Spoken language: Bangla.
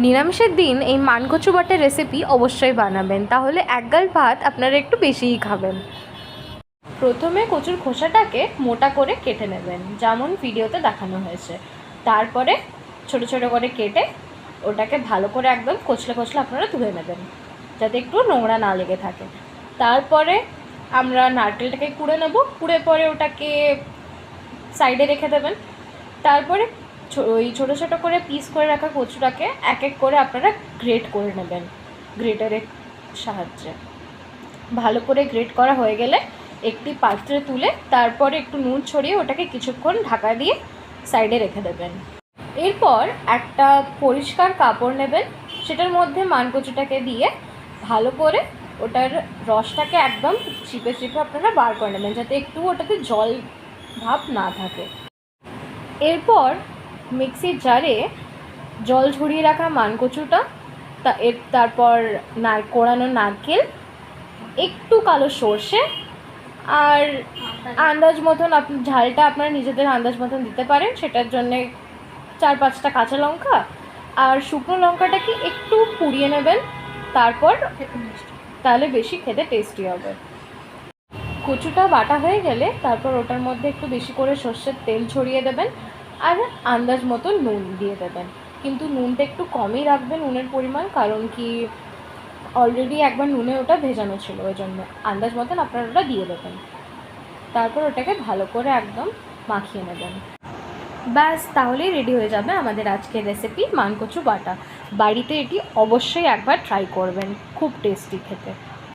নিরামিষের দিন এই মানকচু বাটার রেসিপি অবশ্যই বানাবেন, তাহলে এক গাল ভাত আপনারা একটু বেশিই খাবেন। প্রথমে কচুর খোসাটাকে মোটা করে কেটে নেবেন, যেমন ভিডিওতে দেখানো হয়েছে। তারপরে ছোট ছোট করে কেটে ওটাকে ভালো করে একদম কচলে কচলে আপনারা ধুয়ে নেবেন, যাতে একটু নোংরা না লেগে থাকে। তারপরে আমরা নারকেলটাকে কুড়ে নেব, কুড়ে পরে ওটাকে সাইডে রেখে দেবেন। তারপরে ওই ছোটো ছোটো করে পিস করে রাখা কচুটাকে এক এক করে আপনারা গ্রেট করে নেবেন গ্রেটারের সাহায্যে। ভালো করে গ্রেট করা হয়ে গেলে একটি পাত্রে তুলে তারপরে একটু নুন ছড়িয়ে ওটাকে কিছুক্ষণ ঢাকা দিয়ে সাইডে রেখে দেবেন। এরপর একটা পরিষ্কার কাপড় নেবেন, সেটার মধ্যে মানকচুটাকে দিয়ে ভালো করে ওটার রসটাকে একদম চিপে চিপে আপনারা বার করে নেবেন, যাতে একটু ওটাতে জল ভাব না থাকে। এরপর মিক্সির জারে জল ঝরিয়ে রাখা মানকচুটা, তারপর কোড়ানো নারকেল, একটু কালো সর্ষে, আর আন্দাজ মতন ঝালটা আপনারা নিজেদের আন্দাজ মতন দিতে পারেন, সেটার জন্যে 4-5টা কাঁচা লঙ্কা আর শুকনো লঙ্কাটাকে একটু পুড়িয়ে নেবেন, তারপর তাহলে বেশি খেতে টেস্টি হবে। কচুটা বাটা হয়ে গেলে তারপর ওটার মধ্যে একটু বেশি করে সর্ষের তেল ছড়িয়ে দেবেন আর আন্দাজ মতো নুন দিয়ে দেবেন, কিন্তু নুনটা একটু কমই রাখবেন নুনের পরিমাণ, কারণ কি অলরেডি একবার নুনে ওটা ভেজানো ছিল, ওই জন্য আন্দাজ মতন আপনারা ওটা দিয়ে দেবেন। তারপর ওটাকে ভালো করে একদম মাখিয়ে নেবেন। ব্যাস, তাহলেই রেডি হয়ে যাবে আমাদের আজকের রেসিপি মানকচু বাটা। বাড়িতে এটি অবশ্যই একবার ট্রাই করবেন, খুব টেস্টি খেতে।